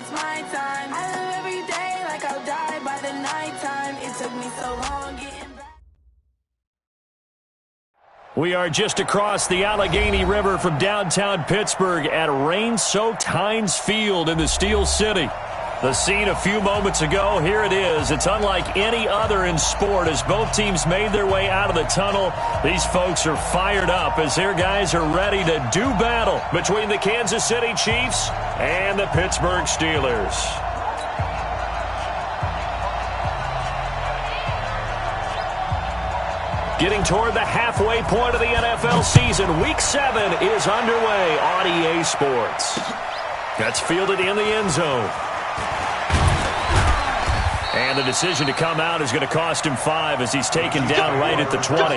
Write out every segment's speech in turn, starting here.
it's my time. I live every day like I'll die by the nighttime. It took me so long getting back. We are just across the Allegheny River from downtown Pittsburgh at rain-soaked Heinz Field in the Steel City. The scene a few moments ago, here it is. It's unlike any other in sport as both teams made their way out of the tunnel. These folks are fired up as their guys are ready to do battle between the Kansas City Chiefs and the Pittsburgh Steelers. Getting toward the halfway point of the NFL season, Week 7 is underway on EA Sports. That's fielded in the end zone. And the decision to come out is going to cost him 5 as he's taken down right at the 20.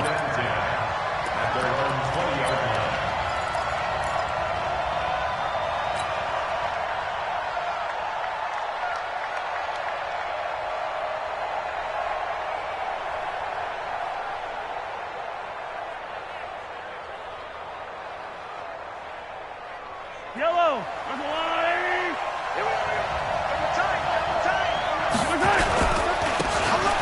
Yellow.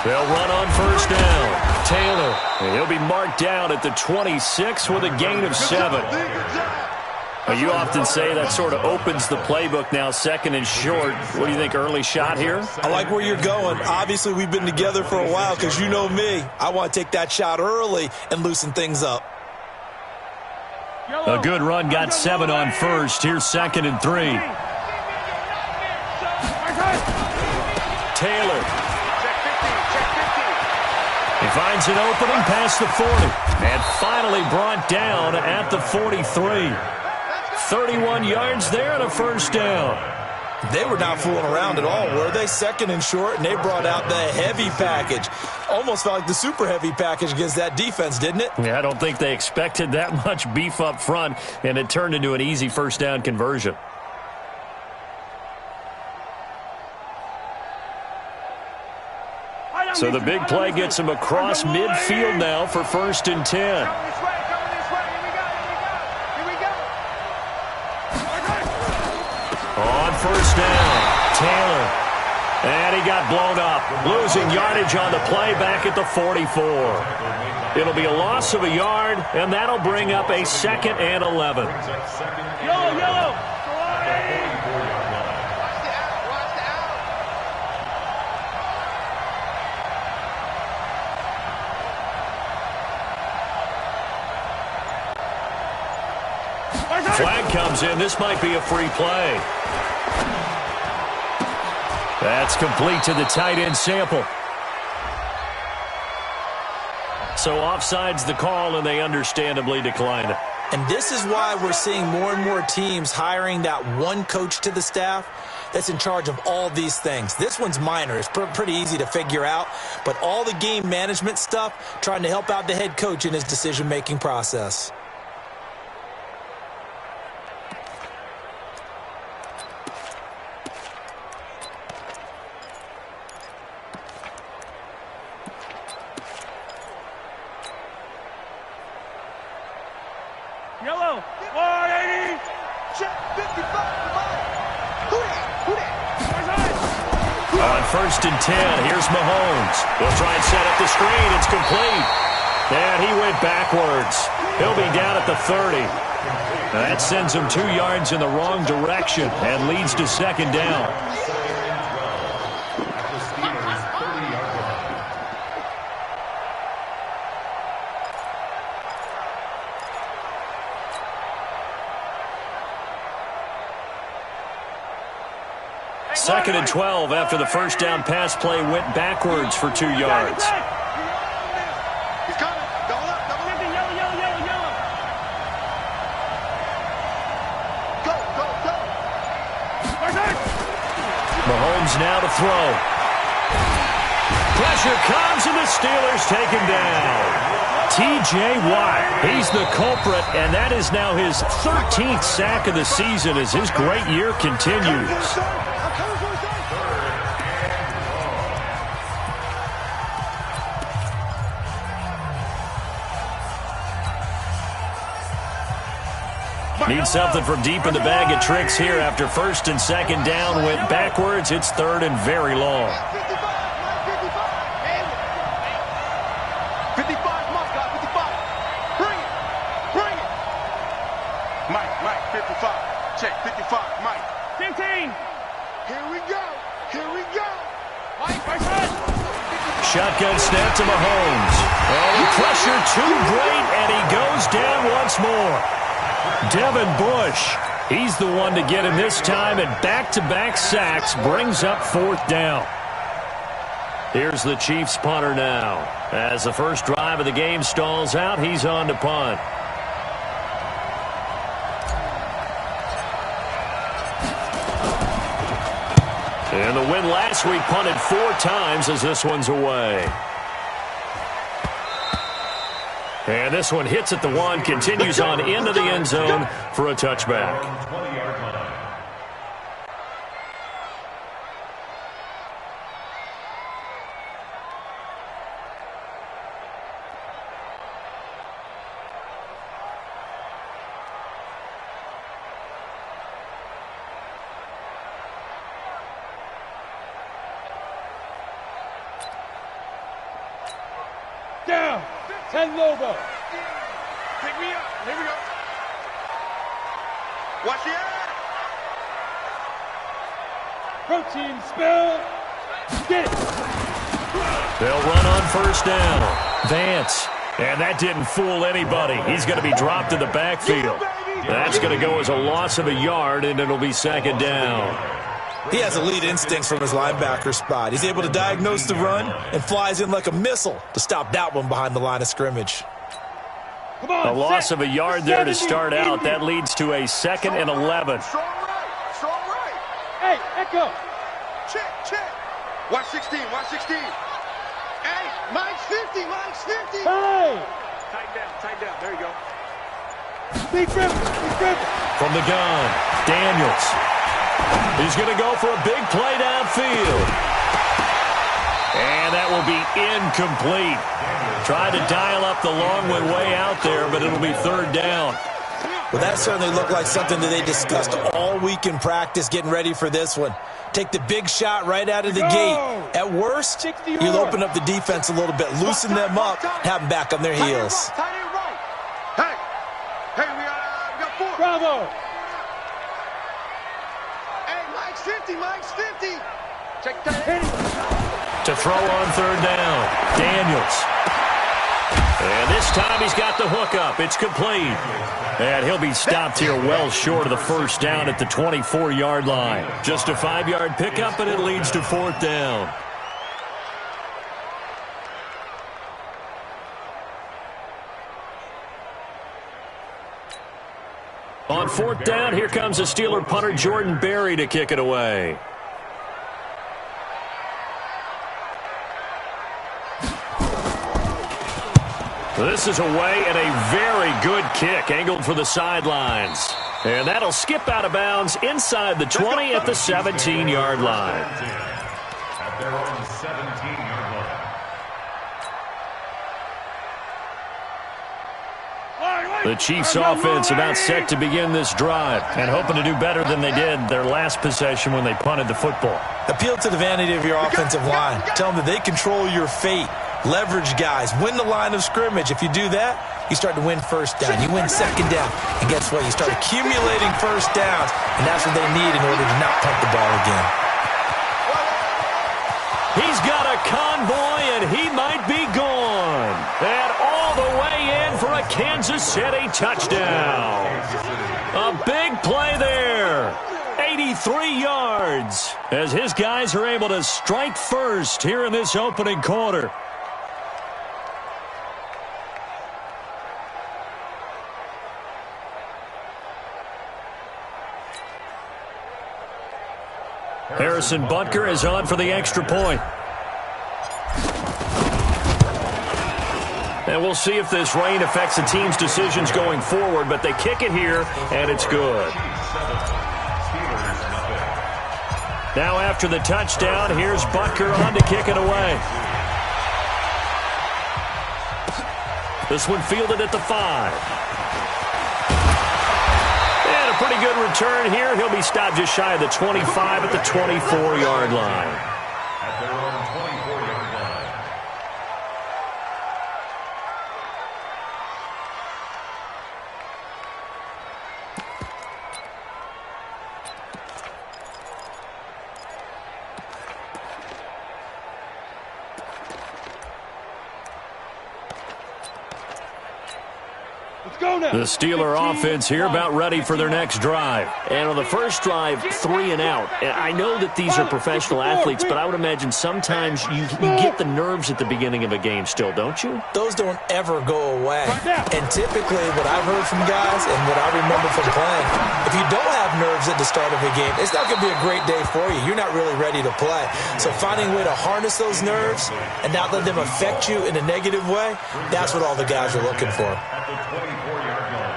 They'll run on first down. Taylor, and he'll be marked down at the 26 with a gain of 7. Well, you often say that sort of opens the playbook now, second and short. What do you think, early shot here? I like where you're going. Obviously, we've been together for a while because you know me. I want to take that shot early and loosen things up. A good run got 7 on first. Here's second and 3. Taylor. He finds an opening past the 40 and finally brought down at the 43. 31 yards there and a first down. They were not fooling around at all, were they? Second and short, and they brought out the heavy package. Almost felt like the super heavy package against that defense, didn't it? Yeah, I don't think they expected that much beef up front, and it turned into an easy first down conversion. So the big play gets him across midfield now for first and 10. On first down, Taylor. And he got blown up, losing yardage on the play back at the 44. It'll be a loss of a yard, and that'll bring up a second and 11. Yellow. Flag comes in. This might be a free play. That's complete to the tight end Sample. So offside's the call, and they understandably decline it. And this is why we're seeing more and more teams hiring that one coach to the staff that's in charge of all these things. This one's minor. It's pretty easy to figure out. But all the game management stuff, trying to help out the head coach in his decision-making process. Yellow. 180. Check 55. On first and 10, here's Mahomes. He'll try and set up the screen. It's complete. And he went backwards. He'll be down at the 30. Now that sends him 2 yards in the wrong direction and leads to second down. Second and 12 after the first down pass play went backwards for 2 yards. He's coming. Double up. Yellow. Go. Mahomes now to throw. Pressure comes and the Steelers take him down. T.J. Watt, he's the culprit, and that is now his 13th sack of the season as his great year continues. Need something from deep in the bag of tricks here after first and second down went backwards. It's third and very long. 55, Mike, 55. Bring it. Bring it. Mike, 55. Check, 55, Mike. 15. Here we go. Here we go. Mike, my son. Shotgun snap to Mahomes. Oh, the pressure too great, and he goes down once more. Devin Bush, he's the one to get him this time, and back-to-back sacks brings up fourth down. Here's the Chiefs punter now. As the first drive of the game stalls out, he's on to punt. And the win last week punted 4 times as this one's away. And this one hits at the 1, continues on into the end zone for a touchback. Down. 10 Lobo. Pick me up. Here we go. Watch the eye. Protein spill. Get it. They'll run on first down. Vance. And that didn't fool anybody. He's going to be dropped in the backfield. That's going to go as a loss of a yard, and it'll be second down. He has elite instincts from his linebacker spot. He's able to diagnose the run and flies in like a missile to stop that one behind the line of scrimmage. Come on, A loss of a yard there to start out. That leads to a 2nd and 11. Strong right. Strong right. Hey, Echo. Check. Watch 16. Watch 16. Hey, Mike's 50. Mike's 50. Hey. Tighten down. There you go. Big Griffin. From the gun, Daniels. He's going to go for a big play downfield. And that will be incomplete. Tried to dial up the long one way out there, but it'll be third down. Well, that certainly looked like something that they discussed all week in practice getting ready for this one. Take the big shot right out of the gate. At worst, you'll open up the defense a little bit, loosen them up, have them back on their heels. Tight end right. Hey, we got 4. Bravo. Hey, Mike's 50. Mike's 50. Check that. To throw on third down, Daniels. And this time he's got the hook up. It's complete. And he'll be stopped here well short of the first down at the 24-yard line. Just a 5-yard pickup, and it leads to fourth down. On fourth down, here comes the Steeler punter Jordan Berry to kick it away. This is away and a very good kick, angled for the sidelines. And that'll skip out of bounds inside the 20 at the 17-yard line. At their own 17-yard line. The Chiefs' offense about set to begin this drive and hoping to do better than they did their last possession when they punted the football. Appeal to the vanity of your offensive line. Tell them that they control your fate. Leverage guys. Win the line of scrimmage. If you do that, you start to win first down. You win second down. And guess what? You start accumulating first downs. And that's what they need in order to not punt the ball again. He's got a convoy, and he might be gone. And all the way in for a Kansas City touchdown. A big play there. 83 yards as his guys are able to strike first here in this opening quarter. Harrison Butker is on for the extra point. And we'll see if this rain affects the team's decisions going forward, but they kick it here, and it's good. Now after the touchdown, here's Butker on to kick it away. This one fielded at the 5. a pretty good return here. He'll be stopped just shy of the 25 at the 24-yard line. At their own 24-yard line. The Steeler offense here about ready for their next drive. And on the first drive, 3 and out. And I know that these are professional athletes, but I would imagine sometimes you get the nerves at the beginning of a game still, don't you? Those don't ever go away. And typically what I've heard from guys and what I remember from playing, if you don't have nerves at the start of a game, it's not going to be a great day for you. You're not really ready to play. So finding a way to harness those nerves and not let them affect you in a negative way, that's what all the guys are looking for. At the 24-yard line.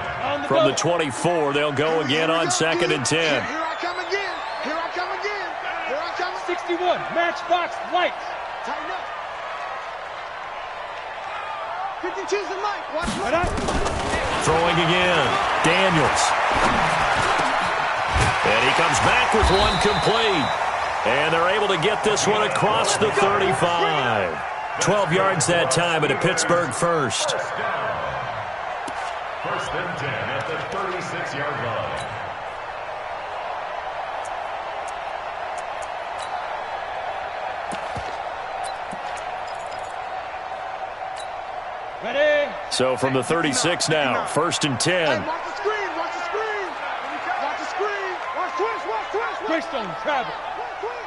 From the 24, they'll go again on 2nd and 10. Here I come again. Here I come again. Here I come. 61, matchbox lights. Tighten up. 52's the light. Watch Right up. Throwing again. Daniels. And he comes back with one complete. And they're able to get this one across the 35. 12 yards that time at a Pittsburgh first. First and 10 at the 36-yard line. Ready. So from the 36 now, 1st and 10. Hey, watch the screen. Watch the screen. Watch the screen. Watch twist. Watch twist. Greystone travel. Watch twist.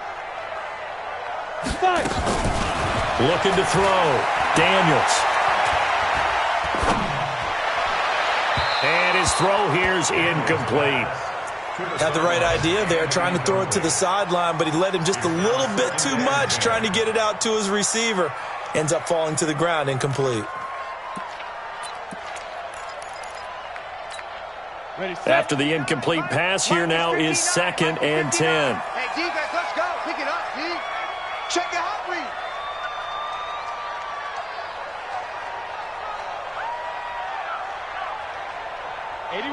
5. Looking to throw. Daniels. And his throw here's incomplete. Had the right idea there, trying to throw it to the sideline, but he led him just a little bit too much, trying to get it out to his receiver. Ends up falling to the ground, incomplete. Ready, set. After the incomplete pass, here now is 2nd and 10. Hey, defense, let's go. Pick it up, D. Check your hot read.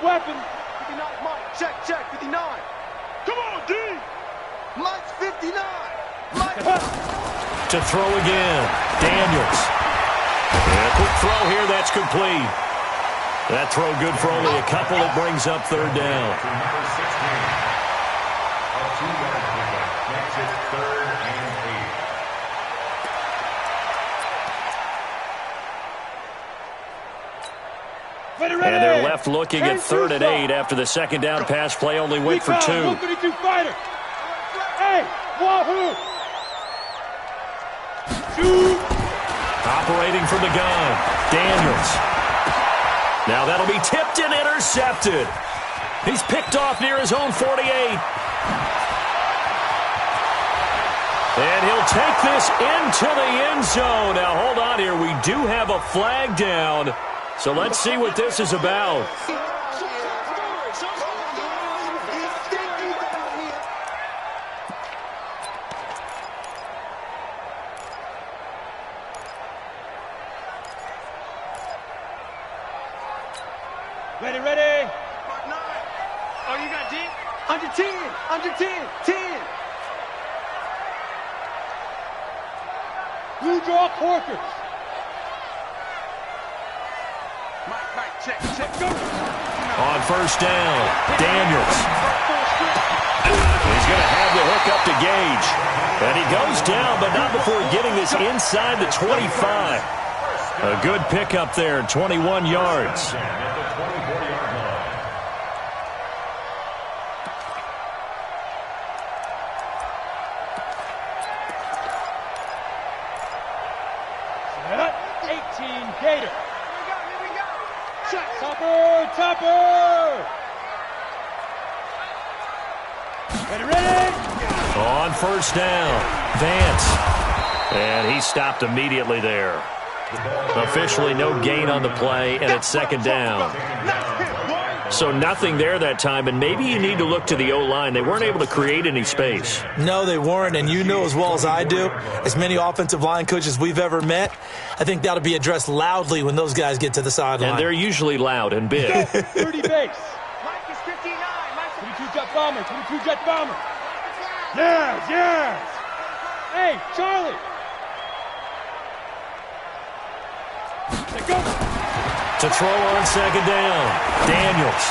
Weapons. 59, Mike. Check, 59. Come on, D. Mike's 59. Mike. To throw again. Daniels. And a quick throw here, that's complete. That throw good for only a couple. It brings up 3rd down. To number 16. A 2-yard pickup makes it 3rd and 8. Ready. And they're left looking at 3rd and 8 after the second down pass play only went for 2. 132 fighter. Hey, wahoo. 2. Operating from the gun. Daniels. Now that'll be tipped and intercepted. He's picked off near his own 48. And he'll take this into the end zone. Now hold on here. We do have a flag down. So let's see what this is about. Ready. Mark 9. Oh, you got D? Under 10. Under 10. 10. Blue draw Corkers. Mike, check. Go. On 1st down, Daniels. He's going to have the hook up to Gage. And he goes down, but not before getting this inside the 25. A good pickup there, 21 yards. At the 24-yard line. Set up. 18 Gator. Here we go. Check. Topper. Ready. On 1st down, Vance. And he stopped immediately there. Officially no gain on the play, and it's 2nd down. So nothing there that time, and maybe you need to look to the O-line. They weren't able to create any space. No, they weren't, and you know as well as I do, as many offensive line coaches we've ever met, I think that'll be addressed loudly when those guys get to the sideline. And they're usually loud and big. 30 base. Mike is 59. 22 jet bomber, 22 jet bomber. Yes, yes. Hey, Charlie. Let's go. To throw on second down, Daniels.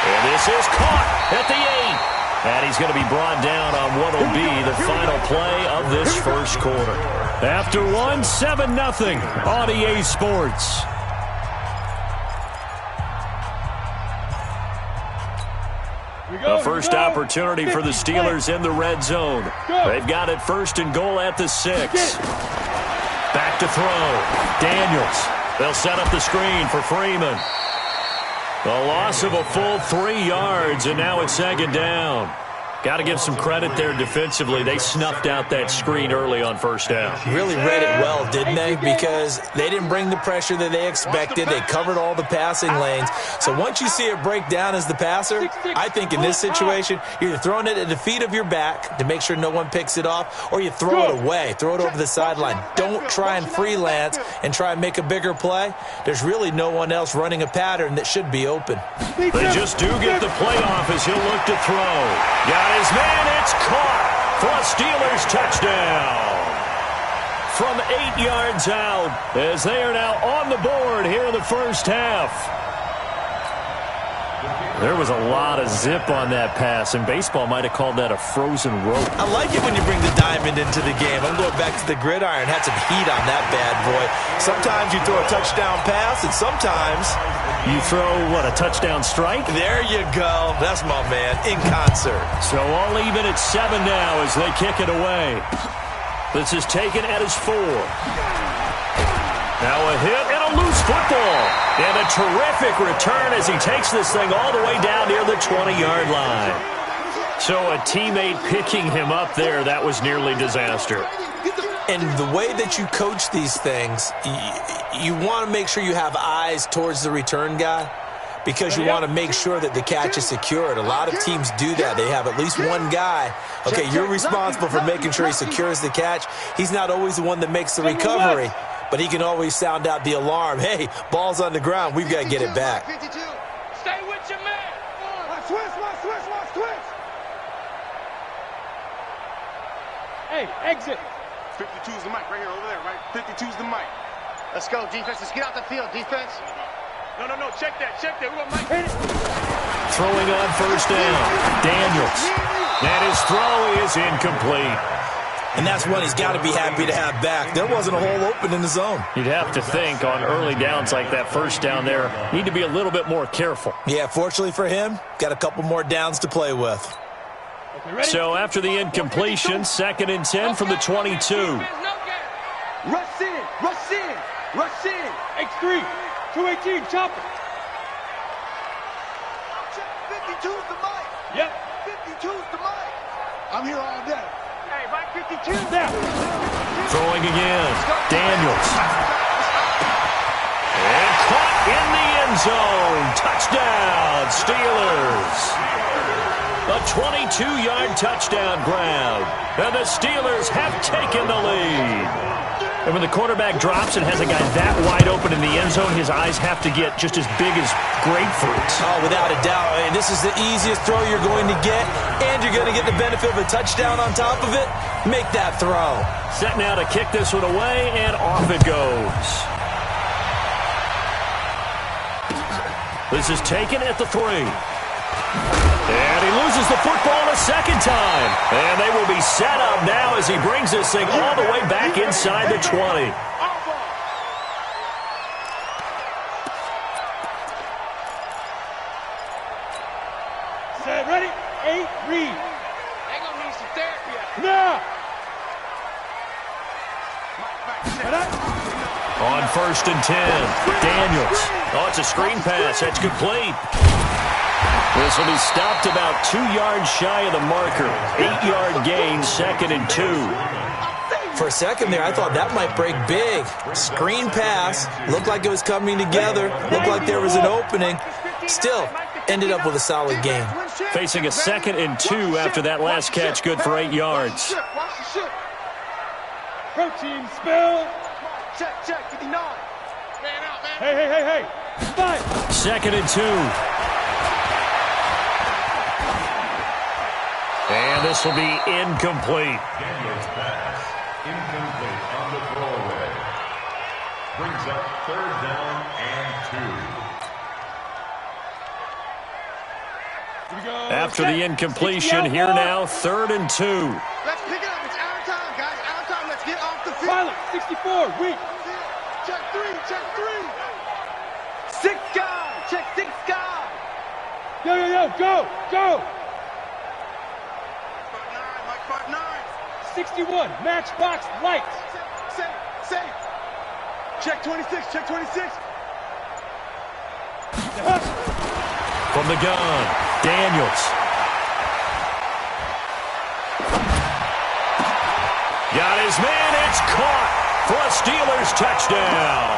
And this is caught at the 8. And he's going to be brought down on what will be the final play of this first quarter. After one, 7-0 on EA Sports. The first opportunity for the Steelers in the red zone. They've got it first and goal at the 6. Back to throw. Daniels. They'll set up the screen for Freeman. The loss of a full 3 yards, and now it's second down. Got to give some credit there defensively. They snuffed out that screen early on first down. Really read it well, didn't they? Because they didn't bring the pressure that they expected. They covered all the passing lanes. So once you see it break down as the passer, I think in this situation, you're either throwing it at the feet of your back to make sure no one picks it off, or you throw it away, throw it over the sideline. Don't try and freelance and try and make a bigger play. There's really no one else running a pattern that should be open. They just do get the play off as he'll look to throw. Got his man, it's caught for a Steelers touchdown. From 8 yards out as they are now on the board here in the first half. There was a lot of zip on that pass, and baseball might have called that a frozen rope. I like it when you bring the diamond into the game. I'm going back to the gridiron. Had some heat on that bad boy. Sometimes you throw a touchdown pass, and sometimes you throw, what, a touchdown strike? There you go. That's my man, in concert. So all even at 7 now as they kick it away. This is taken at his 4. Now a hit and a loose football. And a terrific return as he takes this thing all the way down near the 20-yard line. So a teammate picking him up there, that was nearly disaster. And the way that you coach these things, you want to make sure you have eyes towards the return guy because you want to make sure that the catch is secured. A lot of teams do that. They have at least one guy. Okay, you're responsible for making sure he secures the catch. He's not always the one that makes the recovery, but he can always sound out the alarm. Hey, ball's on the ground. We've got to get it back. Stay with your man. Switch. Hey, exit. 52's the mic right here, over there, right? 52's the mic. Let's go, defense. Let's get out the field, defense. No. Check that. We want Mike. Throwing on first down. Daniels. And his throw is incomplete. And that's one he's got to be happy to have back. There wasn't a hole open in the zone. You'd have to think on early downs like that first down there, need to be a little bit more careful. Yeah, fortunately for him, got a couple more downs to play with. So after the incompletion, 2nd and 10 from the 22. Rush in. X3, 218, chopper. 52's the mic. Yep. 52's the mic. I'm here all day. Hey, right 52. Now. Throwing again. Daniels. And caught in the end zone. Touchdown, Steelers. A 22-yard touchdown grab. And the Steelers have taken the lead. And when the quarterback drops and has a guy that wide open in the end zone, his eyes have to get just as big as grapefruits. Oh, without a doubt. I mean, this is the easiest throw you're going to get, and you're going to get the benefit of a touchdown on top of it. Make that throw. Set now to kick this one away, and off it goes. This is taken at the 3. And he loses the football a second time. And they will be set up now as he brings this thing all the way back inside the 20. Set, ready, 8, read. They're going to need some therapy after Now. On 1st and 10, Daniels. Oh, it's a screen pass. That's complete. This will be stopped about 2 yards shy of the marker. 8-yard gain, 2nd and 2. For a second there, I thought that might break big. Screen pass. Looked like it was coming together. Looked like there was an opening. Still, ended up with a solid gain. Facing a 2nd and 2 after that last catch, good for 8 yards. Protein spill. Check, 59. Man out, man. Hey. 5. 2nd and 2. this will be incomplete. Daniel's pass, incomplete on the throwaway. Brings up 3rd down and 2. After the incompletion, here now, 3rd and 2. Let's pick it up. It's our time, guys. Our time. Let's get off the field. Pilot, 64, weak. Check 3, check 3. 6 guys. Check 6 guys. Yo, go. 5'9", Mike 5'9". 61, match box, lights. Safe. Check 26, check 26. From the gun, Daniels. Got his man, it's caught for a Steelers touchdown.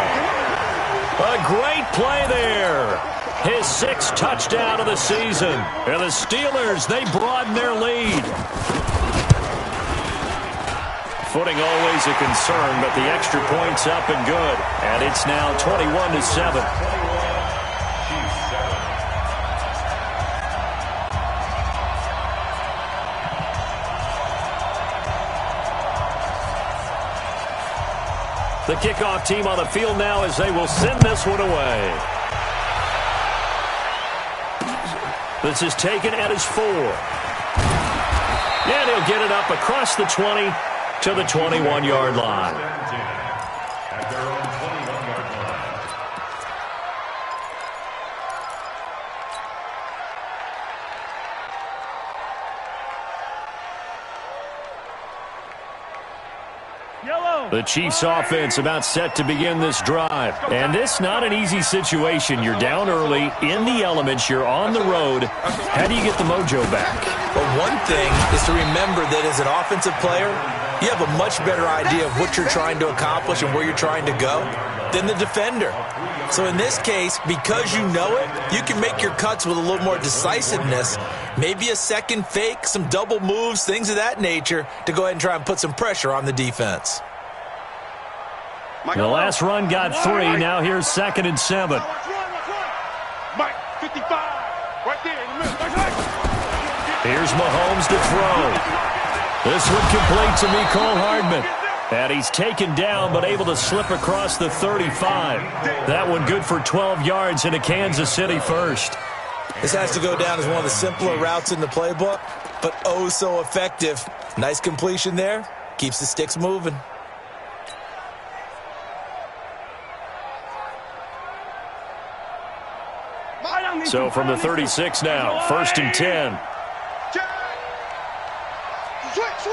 A great play there. His 6th touchdown of the season. And the Steelers, they broaden their lead. Footing always a concern, but the extra point's up and good. And it's now 21-7. The kickoff team on the field now as they will send this one away. This is taken at his 4. And he'll get it up across the 20 to the 21-yard line. At their own 21-yard line. The Chiefs offense about set to begin this drive. And this not an easy situation. You're down early, in the elements, you're on the road. How do you get the mojo back? Well, one thing is to remember that as an offensive player, you have a much better idea of what you're trying to accomplish and where you're trying to go than the defender. So in this case, because you know it, you can make your cuts with a little more decisiveness, maybe a second fake, some double moves, things of that nature, to go ahead and try and put some pressure on the defense. The last run got 3. Now here's 2nd and 7. Mike, 55. Right there in the middle. Here's Mahomes to throw. This one complete to Mecole Hardman. And he's taken down but able to slip across the 35. That one good for 12 yards into Kansas City first. This has to go down as one of the simpler routes in the playbook, but oh so effective. Nice completion there. Keeps the sticks moving. So from the 36 now, 1st and 10. Switch.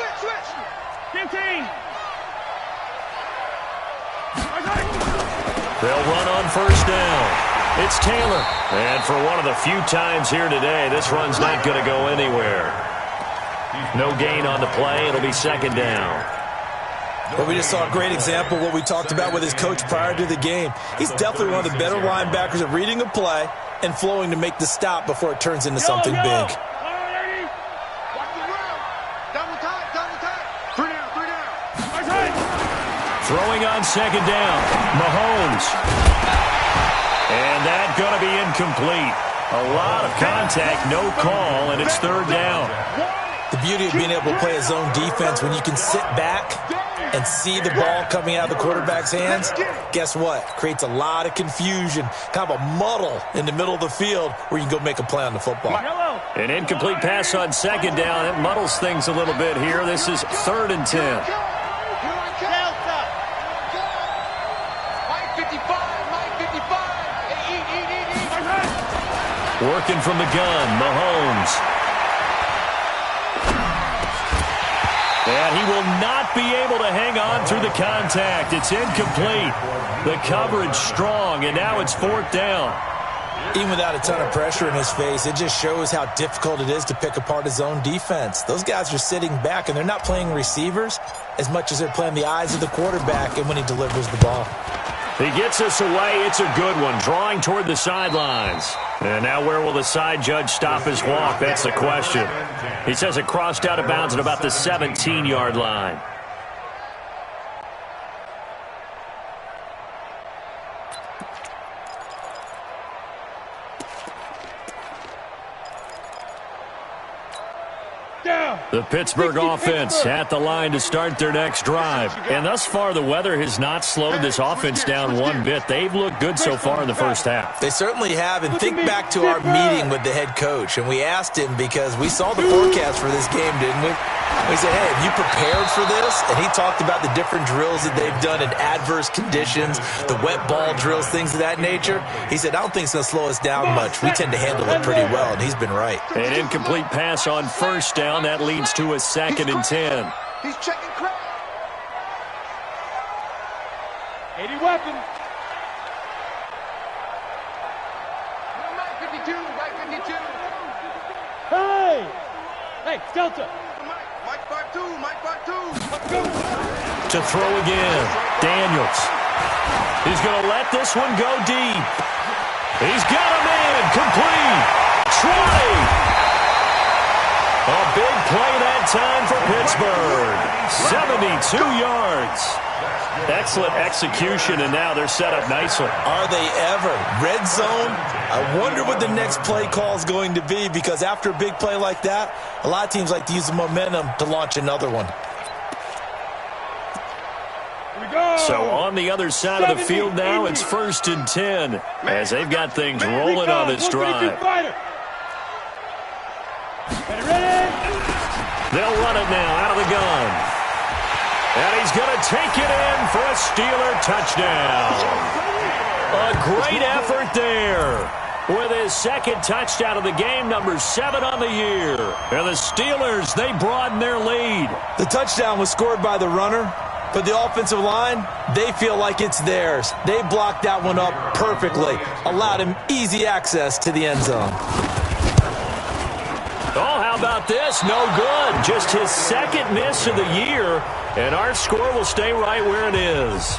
15. They'll run on 1st down. It's Taylor. And for one of the few times here today, this run's not going to go anywhere. No gain on the play. It'll be 2nd down. But we just saw a great example of what we talked about with his coach prior to the game. He's definitely one of the better linebackers at reading a play and flowing to make the stop before it turns into something big. Watch the route. Double tight. 3 down. Throwing on 2nd down. Mahomes. And that going to be incomplete. A lot of contact, no call, and it's 3rd down. The beauty of being able to play a zone defense when you can sit back and see the ball coming out of the quarterback's hands, guess what? Creates a lot of confusion, kind of a muddle in the middle of the field where you can go make a play on the football. An incomplete pass on 2nd down. It muddles things a little bit here. This is 3rd and 10. Working from the gun, Mahomes. And he will not be able to hang on through the contact. It's incomplete. The coverage strong, and now it's 4th down. Even without a ton of pressure in his face, it just shows how difficult it is to pick apart his own defense. Those guys are sitting back, and they're not playing receivers as much as they're playing the eyes of the quarterback and when he delivers the ball. He gets us away. It's a good one, drawing toward the sidelines. And now where will the side judge stop his walk? That's the question. He says it crossed out of bounds at about the 17-yard line. The Pittsburgh offense at the line to start their next drive. And thus far, the weather has not slowed this offense down one bit. They've looked good so far in the first half. They certainly have. And think back to our meeting with the head coach. And we asked him because we saw the forecast for this game, didn't we? We said, hey, have you prepared for this? And he talked about the different drills that they've done in adverse conditions, the wet ball drills, things of that nature. He said, I don't think it's going to slow us down much. We tend to handle it pretty well, and he's been right. An incomplete pass on first down. That leads to a 2nd and 10. He's checking crowd. 80 weapons. Mike 52, Mike 52. Hey, Skelter. Mike 5-2, Mike 5-2. Go. To throw again, Daniels. He's going to let this one go deep. He's got him in, complete. Troy. A big play that time for Pittsburgh. 72 yards. Excellent execution, and now they're set up nicely. Are they ever? Red zone? I wonder what the next play call is going to be, because after a big play like that, a lot of teams like to use the momentum to launch another one. So on the other side of the field now, it's 1st and 10 as they've got things rolling on this drive. They'll run it now out of the gun. And he's going to take it in for a Steeler touchdown. A great effort there with his 2nd touchdown of the game, number 7 on the year. And the Steelers, they broaden their lead. The touchdown was scored by the runner, but the offensive line, they feel like it's theirs. They blocked that one up perfectly, allowed him easy access to the end zone. Oh, how about this? No good. Just his 2nd miss of the year, and our score will stay right where it is.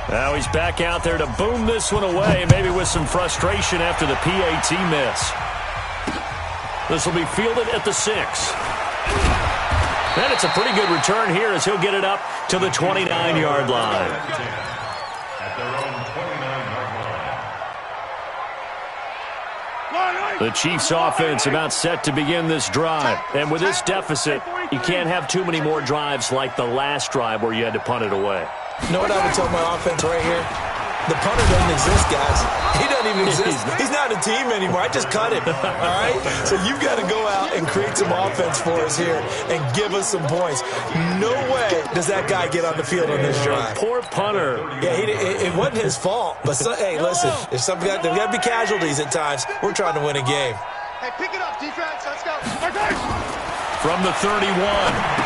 Now he's back out there to boom this one away, maybe with some frustration after the PAT miss. This will be fielded at the 6. And it's a pretty good return here as he'll get it up to the 29-yard line. At their own 29-yard line. The Chiefs offense about set to begin this drive. And with this deficit, you can't have too many more drives like the last drive where you had to punt it away. You know what I would tell my offense right here? The punter doesn't exist, guys. He doesn't even exist. He's not a team anymore. I just cut him, all right? So you've got to go out and create some offense for us here and give us some points. No way does that guy get on the field on this drive. Poor punter. Yeah, it wasn't his fault. But, hey, listen, there's got to be casualties at times. We're trying to win a game. Hey, pick it up, defense. Let's go. From the 31,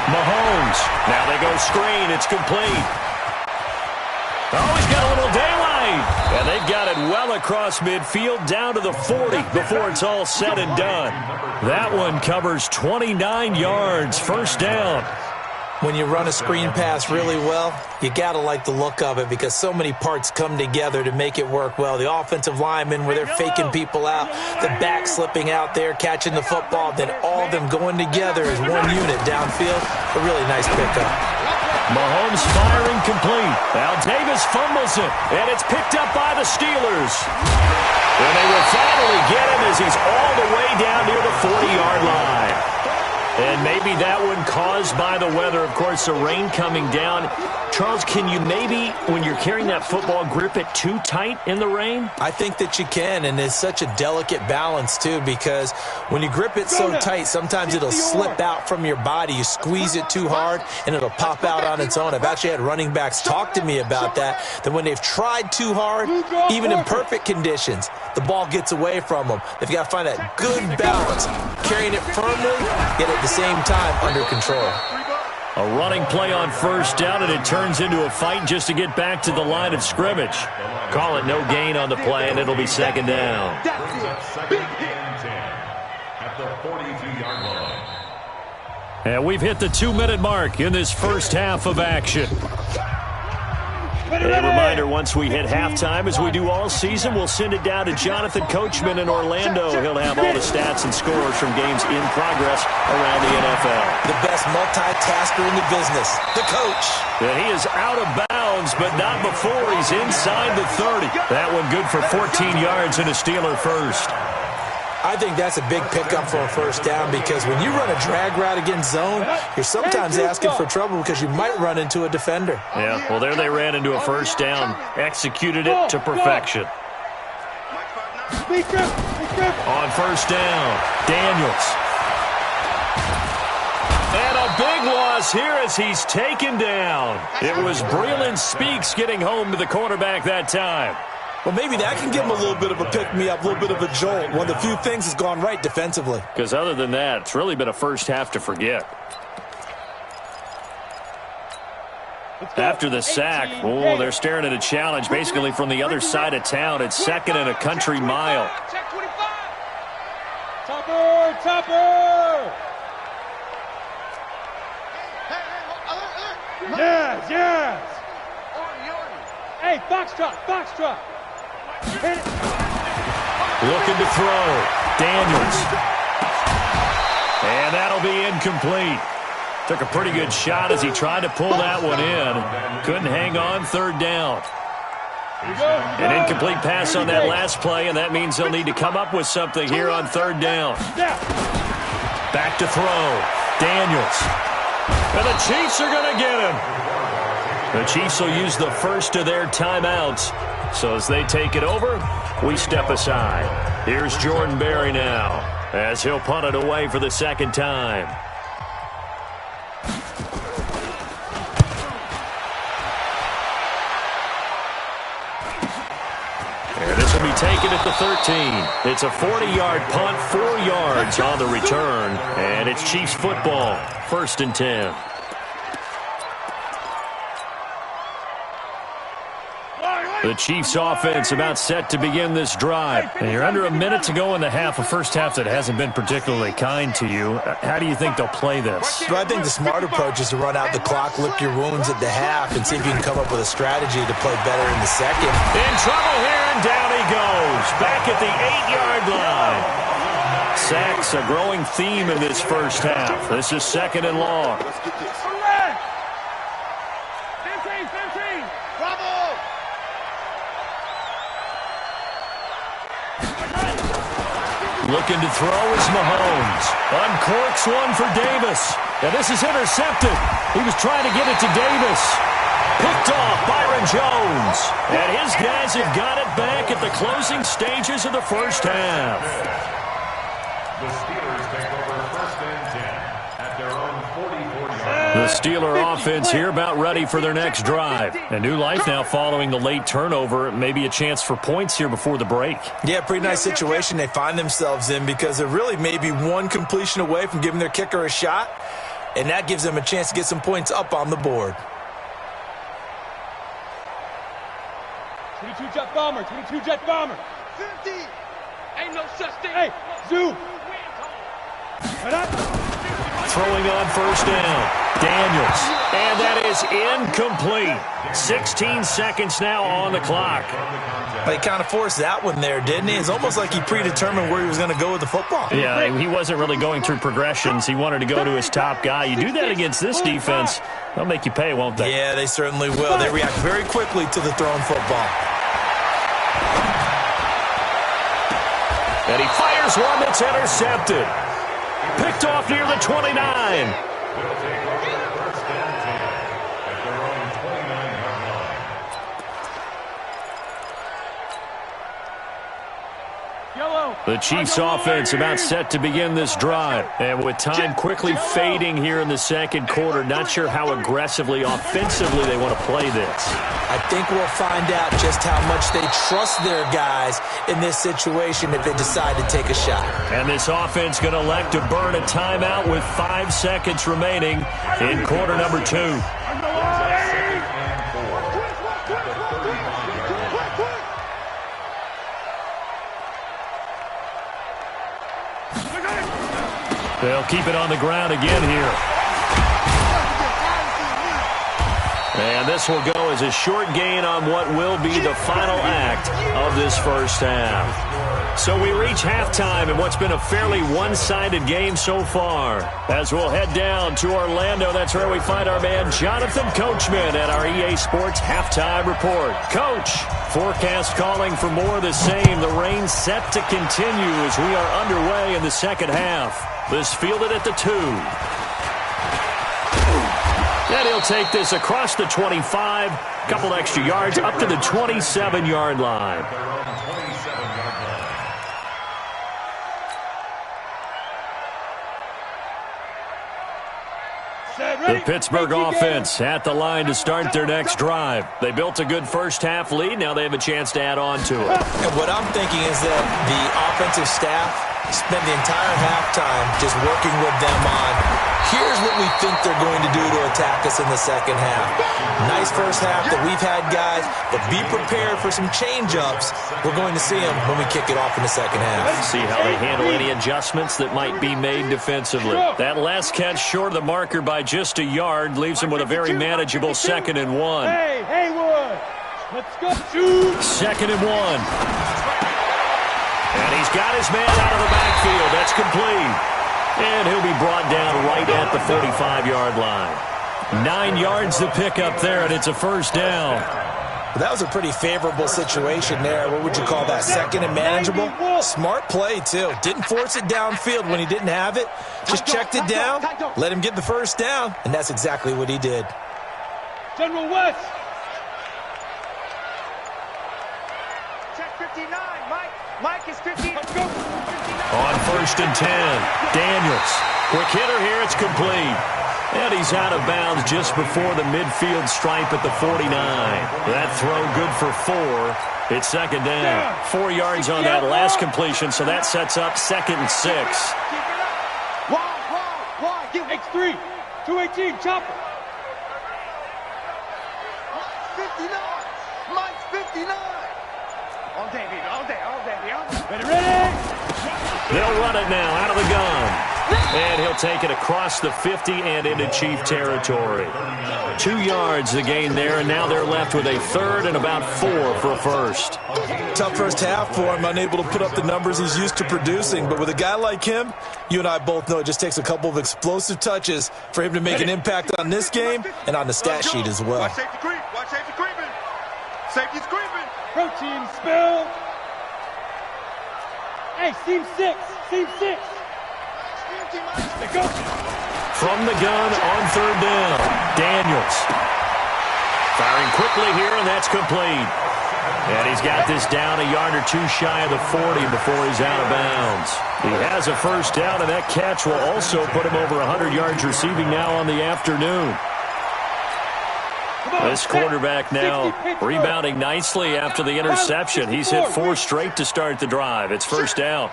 Mahomes. Now they go screen. It's complete. Oh, he's got a little daylight. And they've got it well across midfield down to the 40 before it's all said and done. That one covers 29 yards, 1st down. When you run a screen pass really well, you got to like the look of it because so many parts come together to make it work well. The offensive linemen, where they're faking people out, the back slipping out there, catching the football, then all of them going together as one unit downfield. A really nice pickup. Mahomes firing complete. Al Davis fumbles it, and it's picked up by the Steelers. And they will finally get him as he's all the way down near the 40-yard line. And maybe that one caused by the weather, of course, the rain coming down. Charles, can you maybe, when you're carrying that football, grip it too tight in the rain? I think that you can, and it's such a delicate balance, too, because when you grip it so tight, sometimes it'll slip out from your body. You squeeze it too hard, and it'll pop out on its own. I've actually had running backs talk to me about that when they've tried too hard, even in perfect conditions, the ball gets away from them. They've got to find that good balance, carrying it firmly, yet at the same time under control. A running play on 1st down, and it turns into a fight just to get back to the line of scrimmage. Call it no gain on the play, and it'll be 2nd down. Second and 10 at the 42-yard line. And we've hit the 2-minute mark in this first half of action. A reminder, once we hit halftime, as we do all season, we'll send it down to Jonathan Coachman in Orlando. He'll have all the stats and scores from games in progress around the NFL. The best multitasker in the business, the coach. And he is out of bounds, but not before he's inside the 30. That one good for 14 yards and a Steeler first. I think that's a big pickup for a first down because when you run a drag route against zone, you're sometimes asking for trouble because you might run into a defender. Yeah, well, there they ran into a first down, executed it to perfection. On first down, Daniels. And a big loss here as he's taken down. It was Breland Speaks getting home to the quarterback that time. Well, maybe that can give him a little bit of a pick-me-up, a little bit of a jolt. One of the few things has gone right defensively. Because other than that, it's really been a first half to forget. After the sack, oh, they're staring at a challenge basically from the other side of town. It's second and a country mile. Topper! Yes! Hey, Foxtrot! Looking to throw. Daniels. And that'll be incomplete. Took a pretty good shot as he tried to pull that one in. Couldn't hang on, third down. An incomplete pass on that last play, and that means they'll need to come up with something here on third down. Back to throw. Daniels. And the Chiefs are going to get him. The Chiefs will use the first of their timeouts. So as they take it over, we step aside. Here's Jordan Berry now as he'll punt it away for the second time. And this will be taken at the 13. It's a 40-yard punt, 4 yards on the return. And it's Chiefs football, 1st and 10. The Chiefs offense about set to begin this drive. And you're under a minute to go in the half, a first half that hasn't been particularly kind to you. How do you think they'll play this? Well, I think the smart approach is to run out the clock, lick your wounds at the half, and see if you can come up with a strategy to play better in the second. In trouble here, and down he goes. Back at the 8-yard line. Sacks a growing theme in this first half. This is second and long. Looking to throw is Mahomes. Uncorks one for Davis. And this is intercepted. He was trying to get it to Davis. Picked off Byron Jones. And his guys have got it back at the closing stages of the first half. The Steelers take over 1st and 10 at their own 44-yard. The Steeler offense here about ready for their next drive. A new life now following the late turnover. Maybe a chance for points here before the break. Yeah, pretty nice situation they find themselves in because they're really maybe one completion away from giving their kicker a shot, and that gives them a chance to get some points up on the board. 22 jet bomber. 50. Ain't no such thing. Hey, Zoo. Throwing on first down. Daniels. And that is incomplete. 16 seconds now on the clock. He kind of forced that one there, didn't he? It's almost like he predetermined where he was going to go with the football. Yeah, he wasn't really going through progressions. He wanted to go to his top guy. You do that against this defense, they'll make you pay, won't they? Yeah, they certainly will. They react very quickly to the thrown football. And he fires one that's intercepted. Picked off near the 29. They'll take over 1st and 10 at their own 29-yard line. The Chiefs offense about set to begin this drive. And with time quickly fading here in the second quarter, not sure how aggressively, offensively they want to play this. I think we'll find out just how much they trust their guys in this situation if they decide to take a shot. And this offense going to elect to burn a timeout with 5 seconds remaining in quarter number 2. They'll keep it on the ground again here. And this will go as a short gain on what will be the final act of this first half. So we reach halftime in what's been a fairly one-sided game so far. As we'll head down to Orlando, that's where we find our man Jonathan Coachman at our EA Sports Halftime Report. Coach, forecast calling for more of the same. The rain set to continue as we are underway in the second half. This fielded at the 2. And he'll take this across the 25, couple extra yards, up to the 27-yard line. The Pittsburgh offense at the line to start their next drive. They built a good first-half lead. Now they have a chance to add on to it. And what I'm thinking is that the offensive staff spent the entire halftime just working with them on, here's what we think they're going to do to attack us in the second half. Nice first half that we've had, guys, but be prepared for some change-ups. We're going to see them when we kick it off in the second half. See how they handle any adjustments that might be made defensively. That last catch short of the marker by just a yard leaves them with a very manageable 2nd and 1. Hey, Haywood, let's go. Shoot. 2nd and 1. And he's got his man out of the backfield. That's complete. And he'll be brought down right at the 45-yard line. 9 yards to pick up there, and it's a first down. Well, that was a pretty favorable situation there. What would you call that? 2nd and manageable? Smart play, too. Didn't force it downfield when he didn't have it. Just checked it down, let him get the first down, and that's exactly what he did. General West. Check 59, Mike. Mike is 15. Let's go. On 1st and 10, Daniels. Quick hitter here, it's complete. And he's out of bounds just before the midfield stripe at the 49. That throw good for 4. It's 2nd down. 4 yards on that last completion, so that sets up 2nd and 6. Wide. Get X3. 218, chopper. 59. Mike's 59. All day, baby. All day. Ready? They'll run it now out of the gun. And he'll take it across the 50 and into Chief territory. 2 yards the gain there, and now they're left with a 3rd and about 4 for a first. Tough first half for him, unable to put up the numbers he's used to producing. But with a guy like him, you and I both know it just takes a couple of explosive touches for him to make an impact on this game and on the stat sheet as well. Watch safety creep. Watch safety creeping. Safety's creeping. Protein spill. Hey, seam 6. Let's go. From the gun on 3rd down, Daniels. Firing quickly here, and that's complete. And he's got this down a yard or 2 shy of the 40 before he's out of bounds. He has a first down, and that catch will also put him over 100 yards receiving now on the afternoon. This quarterback now rebounding nicely after the interception. He's hit 4 straight to start the drive. It's first down.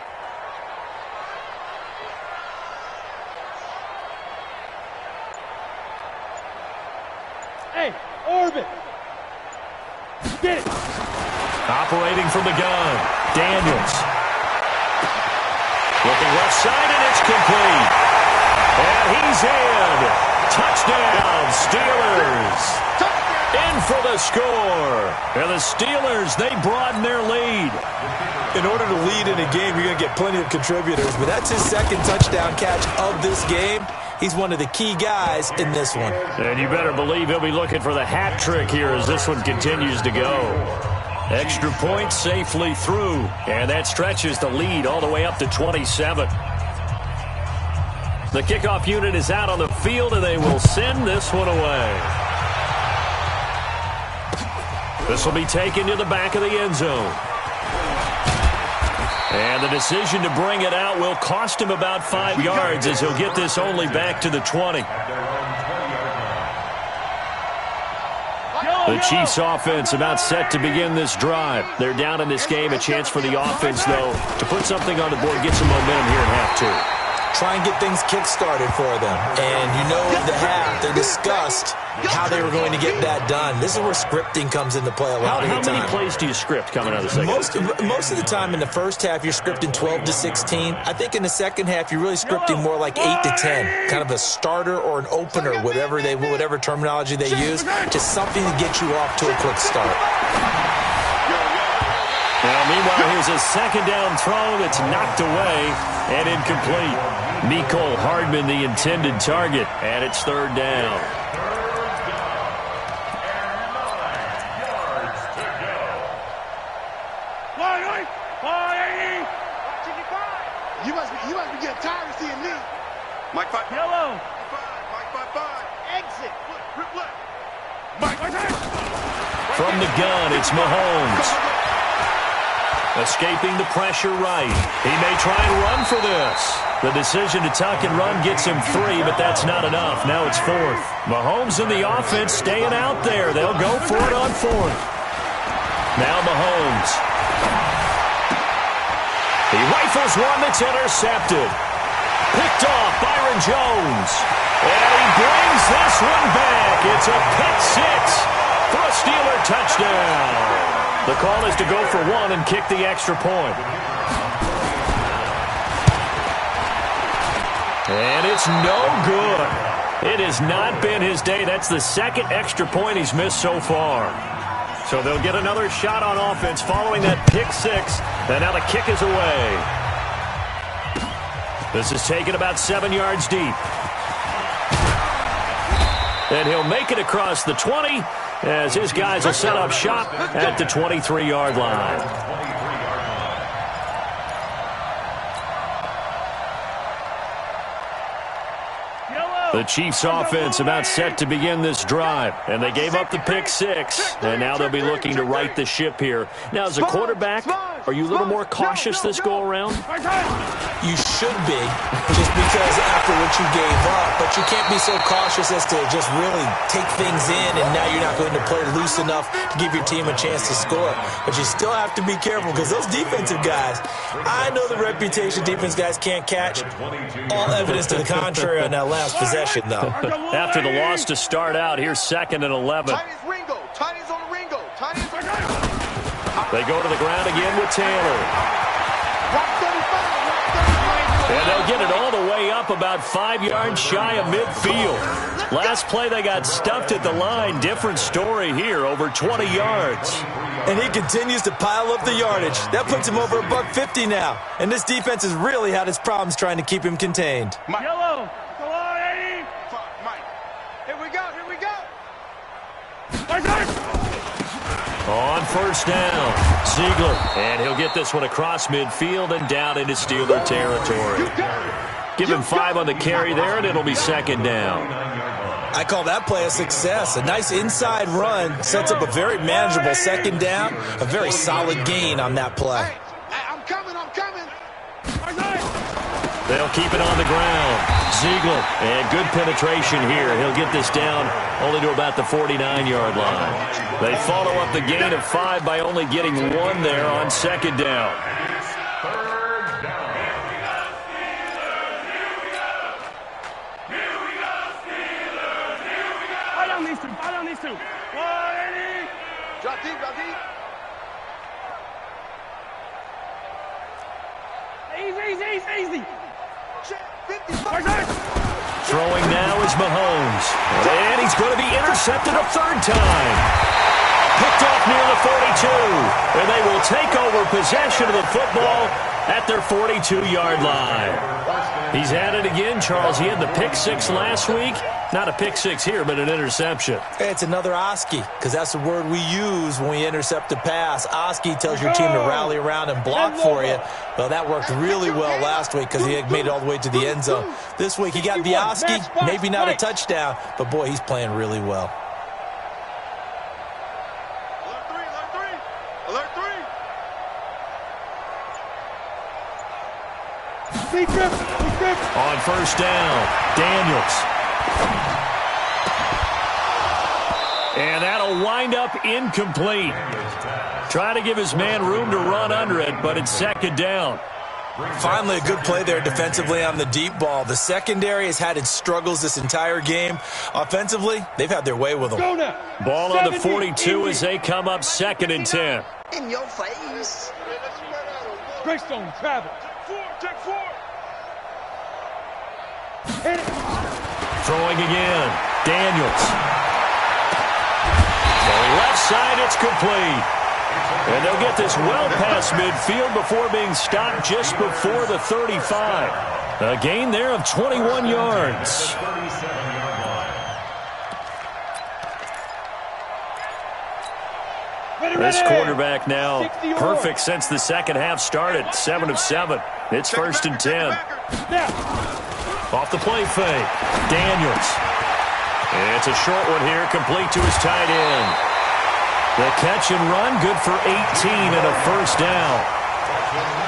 Hey, orbit. Get it. Operating from the gun, Daniels. Looking left side, and it's complete. And he's in. Touchdown, Steelers. In for the score. And the Steelers, they broaden their lead. In order to lead in a game, you're going to get plenty of contributors, but that's his 2nd touchdown catch of this game. He's one of the key guys in this one. And you better believe he'll be looking for the hat trick here as this one continues to go. Extra point safely through, and that stretches the lead all the way up to 27. The kickoff unit is out on the field, and they will send this one away. This will be taken to the back of the end zone. And the decision to bring it out will cost him about 5 yards as he'll get this only back to the 20. The Chiefs offense about set to begin this drive. They're down in this game. A chance for the offense, though, to put something on the board, get some momentum here in half 2. try and get things kick-started for them. And you know in the half, they discussed how they were going to get that done. This is where scripting comes into play a lot of the time. How many plays do you script coming out of the second? Most of the time in the first half, you're scripting 12 to 16. I think in the second half, you're really scripting more like 8 to 10. Kind of a starter or an opener, whatever terminology they use. Just something to get you off to a quick start. Well, meanwhile, here's a second down throw that's knocked away and incomplete. Mecole Hardman, the intended target, and it's third down. You must be getting tired of seeing me. Mike 5. Yellow. Mike 5. Exit. Mike. From the gun, it's Mahomes. Escaping the pressure right. He may try and run for this. The decision to tuck and run gets him 3, but that's not enough. Now it's 4th. Mahomes and the offense staying out there. They'll go for it on 4th. Now Mahomes. He rifles one that's intercepted. Picked off Byron Jones. And he brings this one back. It's a pick 6 for a Steeler touchdown. The call is to go for 1 and kick the extra point. And it's no good. It has not been his day. That's the second extra point he's missed so far. So they'll get another shot on offense following that pick 6. And now the kick is away. This is taken about 7 yards deep. And he'll make it across the 20 as his guys will set up shop at the 23-yard line. The Chiefs offense about set to begin this drive, and they gave up the pick 6, and now they'll be looking to right the ship here. Now, as a quarterback, are you a little more cautious this go-around? You should be, just because after what you gave up, but you can't be so cautious as to just really take things in, and now you're not going to play loose enough to give your team a chance to score. But you still have to be careful, because those defensive guys, I know the reputation defense guys can't catch. All evidence to the contrary on that last possession. Though. After the loss to start out, here's 2nd and 11. Tiny's on Ringo. They go to the ground again with Taylor. And they'll get it all the way up about 5 yards shy of midfield. Last play, they got stuffed at the line. Different story here, over 20 yards. And he continues to pile up the yardage. That puts him over $150 now. And this defense has really had its problems trying to keep him contained. Yellow. On first down, Ziegler. And he'll get this one across midfield and down into Steeler territory. Give him 5 on the carry there, and it'll be 2nd down. I call that play a success. A nice inside run sets up a very manageable 2nd down. A very solid gain on that play. I'm coming. They'll keep it on the ground. Ziegler, and good penetration here. He'll get this down only to about the 49-yard line. They follow up the gain of 5 by only getting 1 there on 2nd down. I don't need to. Drop deep. Easy. Throwing now is Mahomes. And he's going to be intercepted a 3rd time. Picked off near the 42. And they will take over possession of the football at their 42-yard line. He's at it again, Charles. He had the pick 6 last week. Not a pick 6 here, but an interception. It's another Oski, because that's the word we use when we intercept a pass. Oski tells your team to rally around and block for you. Well, that worked really well last week because he had made it all the way to the end zone. This week he got the Oski, maybe not a touchdown, but boy, he's playing really well. Alert 3. On first down, Daniels. And that'll wind up incomplete. Trying to give his man room to run under it, but it's 2nd down. Finally, a good play there defensively on the deep ball. The secondary has had its struggles this entire game. Offensively, they've had their way with them. Ball on the 42 as they come up 2nd and 10. In your face. Greystone travel. Check four. Hit it. Throwing again. Daniels. Going left side, it's complete. And they'll get this well past midfield before being stopped just before the 35. A gain there of 21 yards. This quarterback now perfect since the second half started. 7 of 7. It's 1st and 10. Off the play fake. Daniels. It's a short one here, complete to his tight end. The catch and run, good for 18 and a 1st down.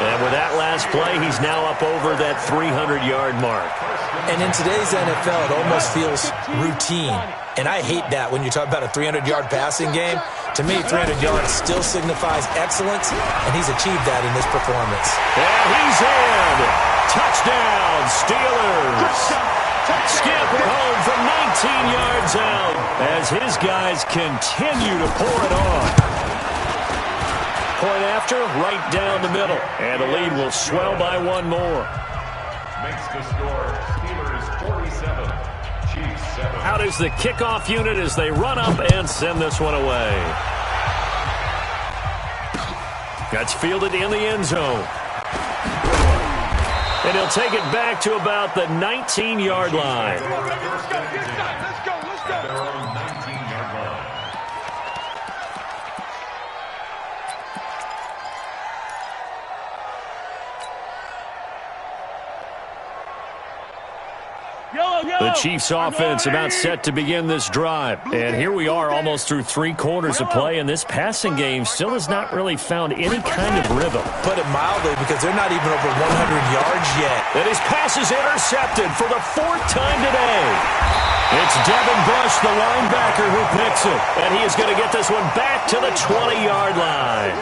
And with that last play, he's now up over that 300-yard mark. And in today's NFL, it almost feels routine. And I hate that when you talk about a 300-yard passing game. To me, 300 yards still signifies excellence, and he's achieved that in this performance. And he's in. Touchdown, Steelers. Scampering home from 19 yards out as his guys continue to pour it on. Point after, right down the middle. And the lead will swell by 1 more. Makes the score Steelers 47, Chiefs 7. Out is the kickoff unit as they run up and send this one away. That's fielded in the end zone. And he'll take it back to about the 19-yard line. Let's go. At their own 19-yard line. The Chiefs offense about set to begin this drive. And here we are almost through 3 quarters of play, and this passing game still has not really found any kind of rhythm. Put it mildly, because they're not even over 100 yards yet. And his pass is intercepted for the 4th time today. It's Devin Bush, the linebacker, who picks it. And he is going to get this one back to the 20-yard line.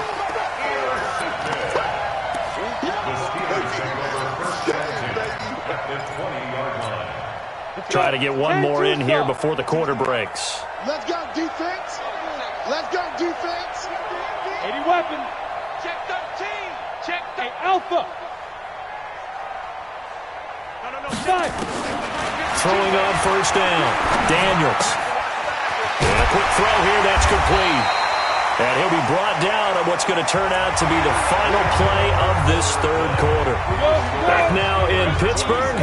Try to get one more in here before the quarter breaks. Let's go, defense. Let's go, defense. 80 weapon. Check 13. Check the Alpha. No. Side. Throwing on 1st down. Daniels. And a quick throw here, that's complete. And he'll be brought down on what's going to turn out to be the final play of this 3rd quarter. Back now in Pittsburgh.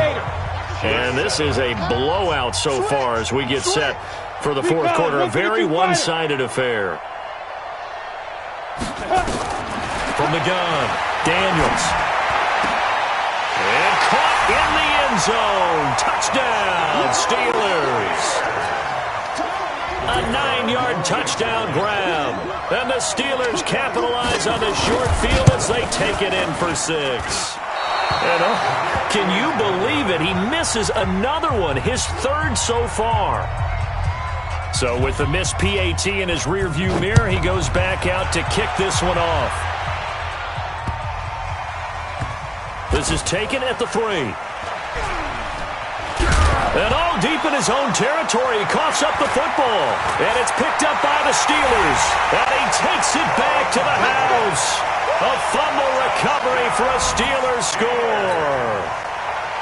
And this is a blowout so far as we get set for the 4th quarter. A very one-sided affair. From the gun, Daniels. And caught in the end zone. Touchdown, Steelers. A 9-yard touchdown grab. And the Steelers capitalize on the short field as they take it in for 6. And can you believe it? He misses another one, his 3rd so far. So with the missed PAT in his rearview mirror, he goes back out to kick this one off. This is taken at the 3. And all deep in his own territory, he coughs up the football. And it's picked up by the Steelers. And he takes it back to the house. A fumble recovery for a Steelers score.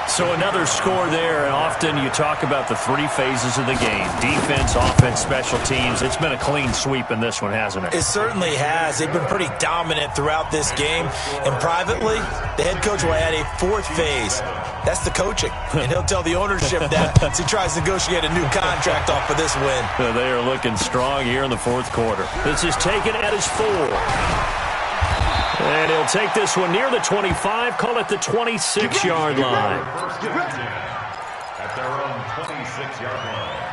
So another score there, and often you talk about the 3 phases of the game. Defense, offense, special teams. It's been a clean sweep in this one, hasn't it? It certainly has. They've been pretty dominant throughout this game. And privately, the head coach will add a 4th phase. That's the coaching. And he'll tell the ownership that as he tries to negotiate a new contract off of this win. They are looking strong here in the 4th quarter. This is taken at his 4. And he'll take this one near the 25, call it the 26-yard line. At their own 26-yard line.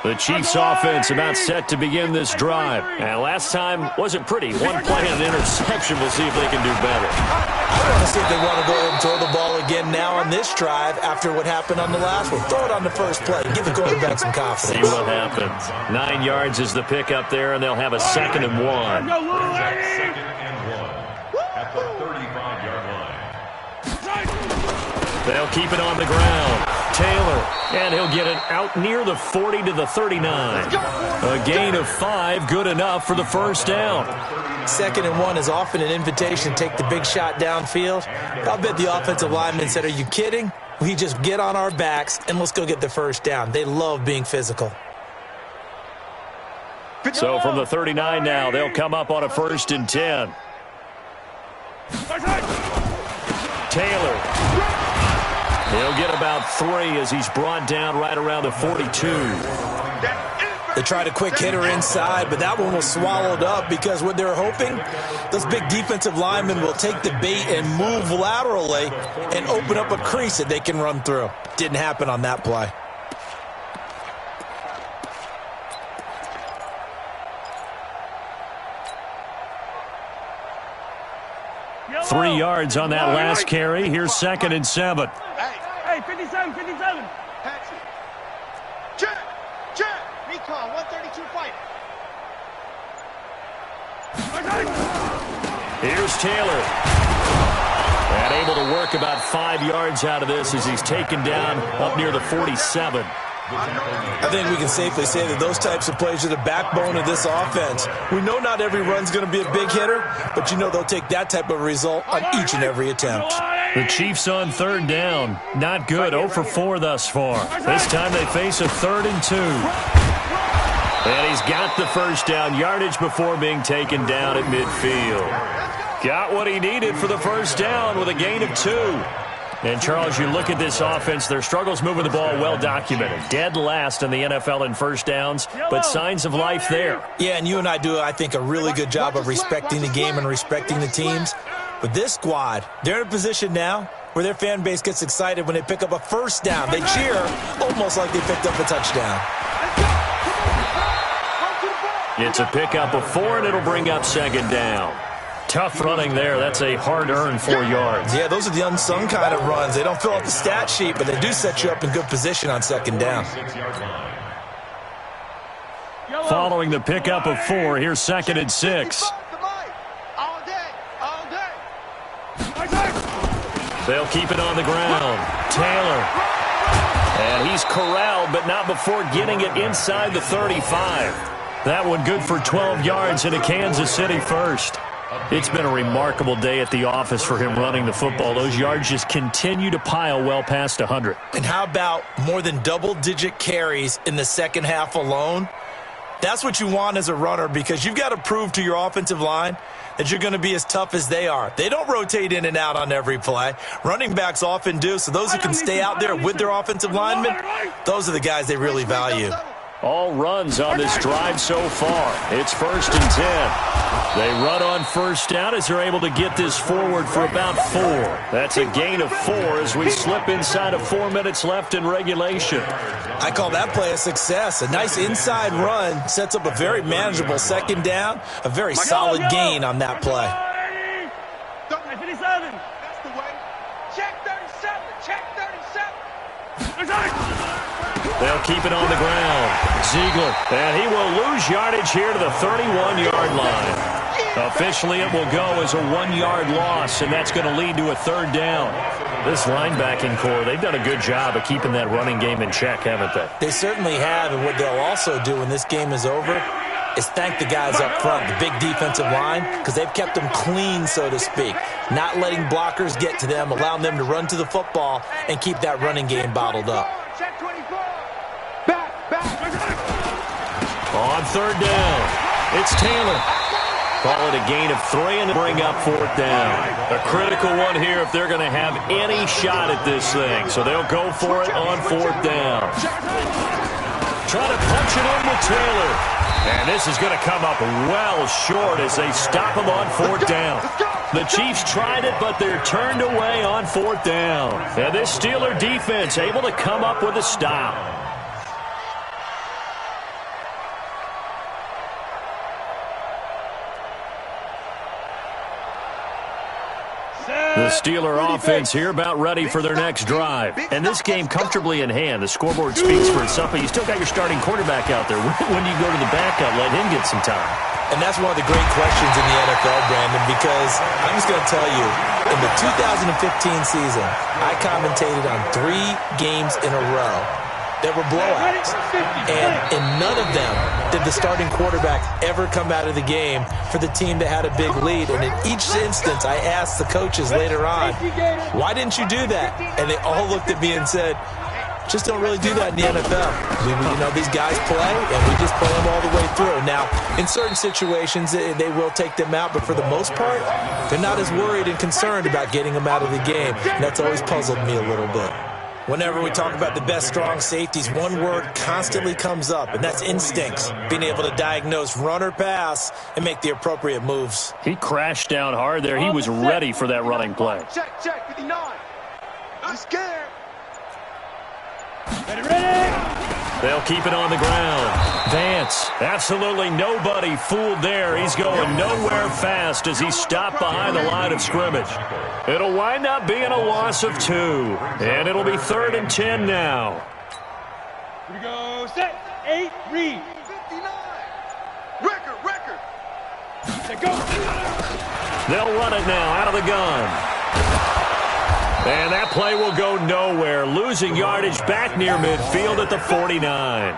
The Chiefs offense about set to begin this drive. And last time wasn't pretty. One play and an interception. We'll see if they can do better. I want to see if they want to go ahead and throw the ball again now on this drive after what happened on the last one. Throw it on the first play. Give the quarterback some confidence. See what happens. 9 yards is the pickup there, and they'll have a 2nd and 1. Second and 1 at the They'll keep it on the ground. Taylor, and he'll get it out near the 40 to the 39. A gain of 5, good enough for the first down. 2nd and 1 is often an invitation to take the big shot downfield. I bet the offensive lineman said, are you kidding? We just get on our backs and let's go get the first down. They love being physical. So from the 39 now, they'll come up on a 1st and 10. Taylor. He'll get about 3 as he's brought down right around the 42. They tried a quick hitter inside, but that one was swallowed up because what they're hoping, those big defensive linemen will take the bait and move laterally and open up a crease that they can run through. Didn't happen on that play. Yellow. 3 yards on that last carry. Here's 2nd and 7. Hey, 57, 57. Patsy. Check. Recon, 132 fighter. Here's Taylor. And able to work about 5 yards out of this as he's taken down up near the 47. I think we can safely say that those types of plays are the backbone of this offense. We know not every run's going to be a big hitter, but you know they'll take that type of result on each and every attempt. The Chiefs on 3rd down. Not good. 0 for 4 thus far. This time they face a 3rd and 2. And he's got the first down yardage before being taken down at midfield. Got what he needed for the first down with a gain of 2. And, Charles, you look at this offense, their struggles moving the ball well documented. Dead last in the NFL in first downs, but signs of life there. Yeah, and you and I do, I think, a really good job of respecting the game and respecting the teams. But this squad, they're in a position now where their fan base gets excited when they pick up a first down. They cheer almost like they picked up a touchdown. It's a pickup of 4, and it'll bring up 2nd down. Tough running there. That's a hard-earned 4 yards. Yeah, those are the unsung kind of runs. They don't fill out the stat sheet, but they do set you up in good position on 2nd down. Following the pickup of 4, here's 2nd and 6. They'll keep it on the ground. Taylor. And he's corralled, but not before getting it inside the 35. That one good for 12 yards in a Kansas City first. It's been a remarkable day at the office for him running the football. Those yards just continue to pile well past 100. And how about more than double-digit carries in the second half alone? That's what you want as a runner because you've got to prove to your offensive line that you're going to be as tough as they are. They don't rotate in and out on every play. Running backs often do, so those who can stay out there with their offensive linemen, those are the guys they really value. All runs on this drive so far. It's 1st and 10. They run on first down as they're able to get this forward for about 4. That's a gain of 4 as we slip inside of 4 minutes left in regulation. I call that play a success. A nice inside run sets up a very manageable 2nd down. A very solid gain on that play. 57. That's the way. Check 37. Check 37. They'll keep it on the ground. Ziegler, and he will lose yardage here to the 31-yard line. Officially, it will go as a 1-yard loss, and that's going to lead to a 3rd down. This linebacking core, they've done a good job of keeping that running game in check, haven't they? They certainly have, and what they'll also do when this game is over is thank the guys up front, the big defensive line, because they've kept them clean, so to speak. Not letting blockers get to them, allowing them to run to the football and keep that running game bottled up. Check 24. On 3rd down, it's Taylor. Call it a gain of 3 and bring up 4th down. A critical one here if they're going to have any shot at this thing. So they'll go for it on 4th down. Try to punch it in with Taylor. And this is going to come up well short as they stop him on 4th down. The Chiefs tried it, but they're turned away on 4th down. And this Steeler defense able to come up with a stop. The Steeler offense here about ready for their next drive. And this game comfortably in hand. The scoreboard speaks for itself, but you still got your starting quarterback out there. When do you go to the backup, let him get some time? And that's one of the great questions in the NFL, Brandon, because I'm just going to tell you, in the 2015 season, I commentated on 3 games in a row that were blowouts. And in none of them did the starting quarterback ever come out of the game for the team that had a big lead. And in each instance, I asked the coaches later on, why didn't you do that? And they all looked at me and said, just don't really do that in the NFL. These guys play, and we just play them all the way through. Now, in certain situations, they will take them out, but for the most part, they're not as worried and concerned about getting them out of the game. And that's always puzzled me a little bit. Whenever we talk about the best strong safeties, one word constantly comes up, and that's instincts. Being able to diagnose run or pass and make the appropriate moves. He crashed down hard there. He was ready for that running play. Check, 59. I'm scared. They'll keep it on the ground. Vance, absolutely nobody fooled there. He's going nowhere fast as he's stopped behind the line of scrimmage. It'll wind up being a loss of 2. And it'll be 3rd and 10 now. Here we go. Set. 8. Read. 59. Record. Set. Go. They'll run it now out of the gun. And that play will go nowhere. Losing yardage back near midfield at the 49.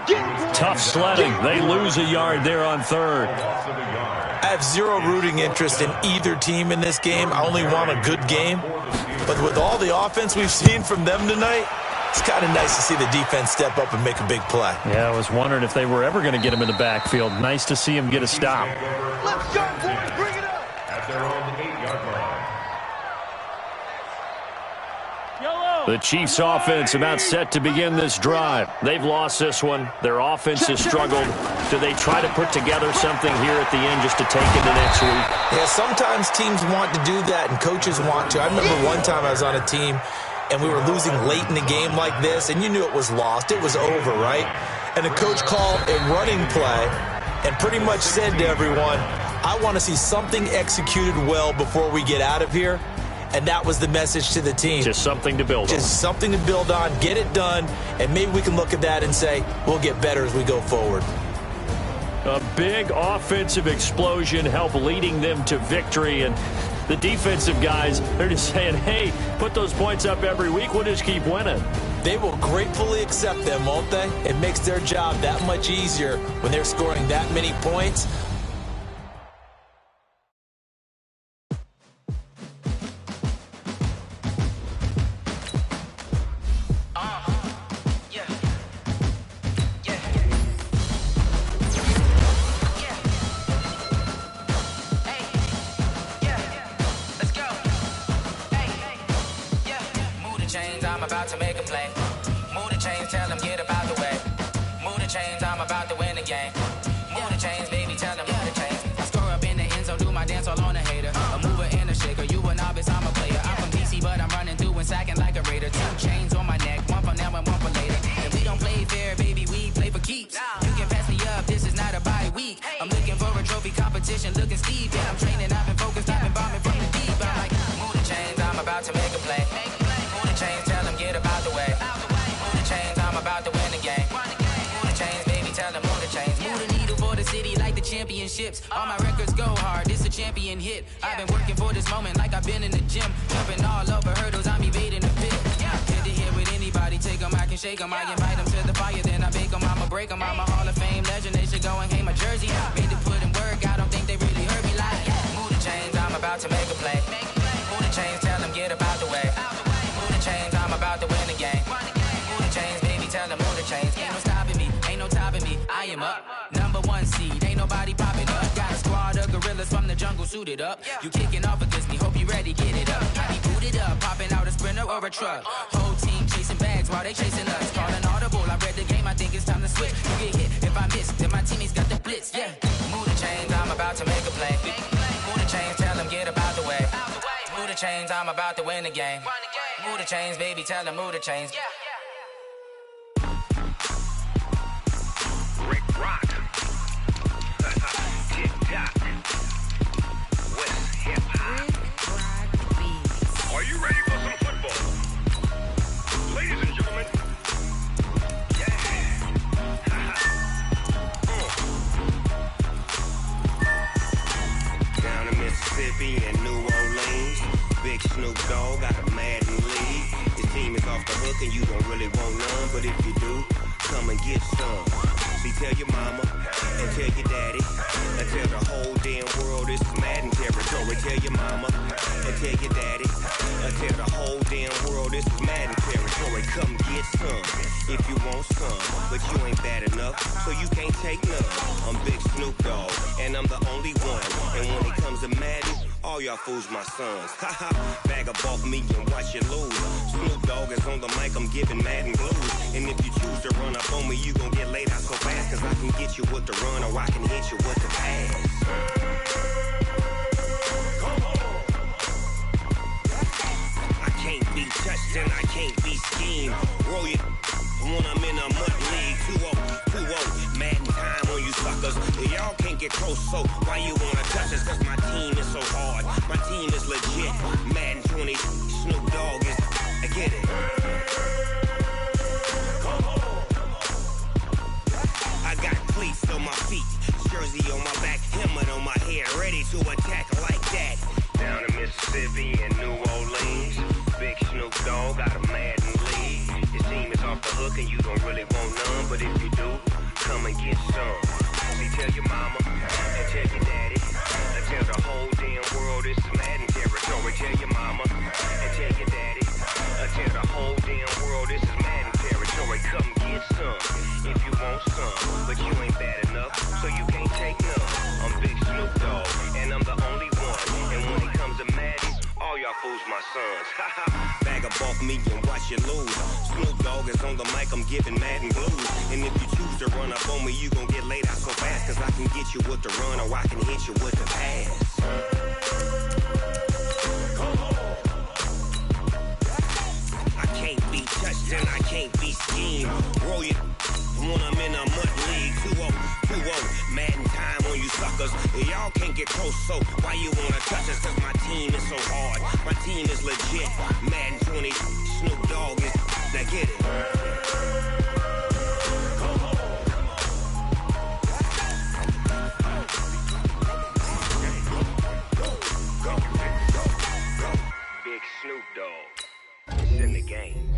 Tough sledding. They lose a yard there on 3rd. I have zero rooting interest in either team in this game. I only want a good game. But with all the offense we've seen from them tonight, it's kind of nice to see the defense step up and make a big play. Yeah, I was wondering if they were ever going to get him in the backfield. Nice to see him get a stop. Let's go, boys. Bring it up. At their own 8-yard line. The Chiefs' offense about set to begin this drive. They've lost this one. Their offense has struggled. Do they try to put together something here at the end just to take into next week? Yeah, sometimes teams want to do that and coaches want to. I remember one time I was on a team and we were losing late in the game like this, and you knew it was lost. It was over, right? And the coach called a running play and pretty much said to everyone, I want to see something executed well before we get out of here. And that was the message to the team. Just something to build on. Just something to build on, get it done, and maybe we can look at that and say, we'll get better as we go forward. A big offensive explosion helped leading them to victory. And the defensive guys, they're just saying, hey, put those points up every week. We'll just keep winning. They will gratefully accept them, won't they? It makes their job that much easier when they're scoring that many points. All my records go hard, this a champion hit. I've been working for this moment like I've been in the gym. Jumping all over hurdles, I'm evading the pit. Hit to hit with anybody, take them, I can shake them. I invite them to the fire, then I bake them, I'ma break them. I'm a Hall of Fame legend, they should go and hang my jersey. Made to put in work, I don't think they really heard me like. Move the chains, I'm about to make a play. Move the chains, tell them get about the way. Move the chains, I'm about to win the game. Move the chains, baby, tell them move the chains. Ain't no stopping me, ain't no topping me. I am up, #1 seed, ain't nobody popping up. Got a squad of gorillas from the jungle suited up. You kicking off against me, hope you ready, get it up. I be booted up, popping out a sprinter or a truck. Whole team chasing bags while they chasing us. Calling audible, I read the game, I think it's time to switch. You get hit if I miss, then my teammates got the blitz, yeah. Move the chains, I'm about to make a play. Move the chains, tell them get about the way. Move the chains, I'm about to win the game. Move the chains, baby, tell them move the chains. Rick Rock. TikTok. West Hip Hop. Are New Orleans. Big Snoop Dogg got a Madden lead. His team is off the hook and you don't really want none, but if you do, come and get some. See, tell your mama and tell your daddy and tell the whole damn world this is Madden territory. Tell your mama and tell your daddy and tell the whole damn world this is Madden territory. Come get some if you want some, but you ain't bad enough, so you can't take none. I'm Big Snoop Dogg and I'm the only one, and when it comes to Madden, all y'all fools my sons. Haha, bag up off me and watch you lose. Snoop Dogg is on the mic, I'm giving Madden blues. And if you choose to run up on me, you gon' get laid out so fast, cause I can get you with the run or I can hit you with the pass. I can't be touched and I can't be schemed. Roll you when I'm in a mud league. 2-0, Madden time on you suckers. Y'all can't get close, so why you wanna touch us? Cause my team is so hard, my team is legit. Madden 20, Snoop Dogg is, I get it. I got cleats on my feet, jersey on my back, helmet on my head, ready to attack like that. Down in Mississippi and New Orleans, Big Snoop Dogg got a Madden lead. His team is off the hook and you don't really want none, but if you do, come and get some. See, tell your mama and tell your daddy and tell the whole damn world this is Madden territory. Tell your mama and tell your daddy and tell the whole damn world this is Madden territory. Come get some if you want some, but you ain't bad enough, so you can't take none. I'm Big Snoop Dogg and I'm the only one, and when it comes to Madden, all y'all fools my sons. Haha, bag up off me and watch you lose. Snoop Dogg is on the mic, I'm giving Madden blues. And if you choose to run up on me, you gon' get laid out so fast, cause I can get you with the run or I can hit you with the pass. I can't be touched and I can't be schemed. Roll you when I'm in a mud league. 2-0, Madden time on you suckers. Y'all can't get close, so why you wanna touch us? Cause my team is so hard, my team is legit. Madden 20, Snoop Dogg is, now get it. Big Snoop Dogg is in the game.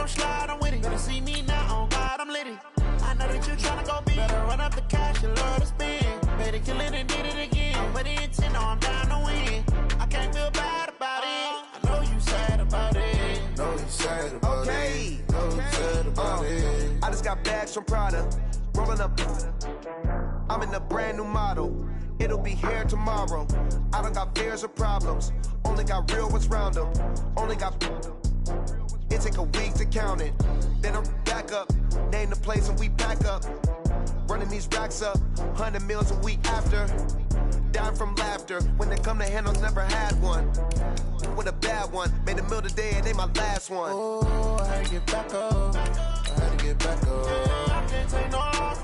Slide, I'm with it. Better see me now, on God, I'm litty. I know that you tryna go big. Better run up the cash, you love to spend. Better kill it and did it again. But the intent, no, I'm down to win. I can't feel bad about it. I know you sad about it. Know you sad about it. Know you sad about it. I just got bags from Prada. Rolling up. I'm in a brand new model. It'll be here tomorrow. I don't got fears or problems. Only got real ones round them. Only got... It take a week to count it. Then I'm back up. Name the place and we pack up. Running these racks up. 100 meals a week after. Down from laughter. When they come to handles, never had one. With a bad one. Made a meal today and ain't my last one. Oh, I had to get back up. I had to get back up. I can't take no off.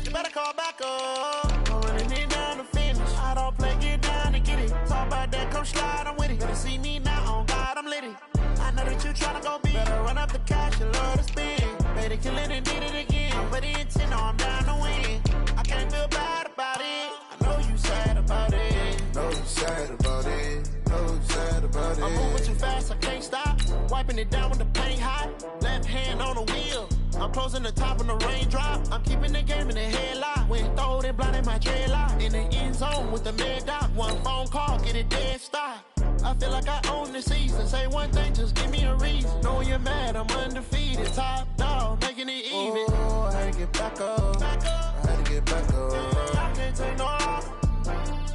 You better call back up. I'm running it down to finish. I don't play, get down and get it. Talk about that, come slide, I'm with it. Better see me now, on God, I'm litty. I know that you tryna go big. Better run up the cash, you love to spend. Better kill it and did it again. But the intent, no, I'm down to win. I can't feel bad about it. I know you sad about it. Know you sad about it. Know you sad about it. I'm moving too fast, I can't stop. Wiping it down with the paint hot. Left hand on the wheel. I'm closing the top when the raindrop. I'm keeping the game in the headlock. When throwed and blinded my dreadlock. In the end zone with the mad dot. One phone call, get it dead stop. I feel like I own the season. Say one thing, just give me a reason. Knowing you're mad, I'm undefeated. Top dog, making it even. Oh, I had to get back up. I had to get back up. I can't take no off.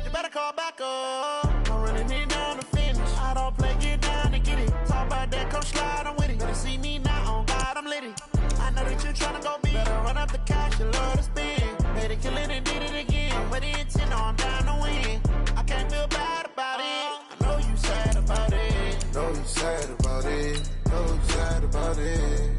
You better call back up. I'm running it down to finish. I don't play, get down and get it. Talk about that, come slide, I'm with it. Better see me now, on God, I'm litty. I know that you tryna go big. Better run up the cash, you love to spend. Better kill it and did it again. But the intent, no, I'm down to win. I can't feel bad about it. I know you sad about it. excited about it. So excited about it.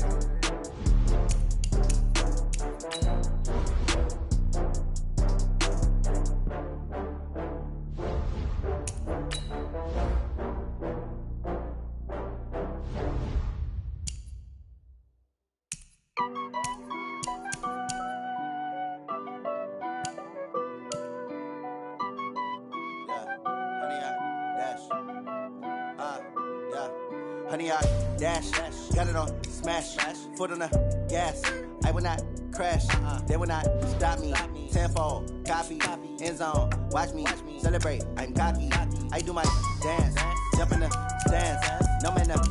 Honey, I dash, got it on smash, foot on the gas. I will not crash, they will not stop me. Tenfold, copy, end zone, watch me celebrate. I'm cocky, I do my dance, jump in the stands. No man to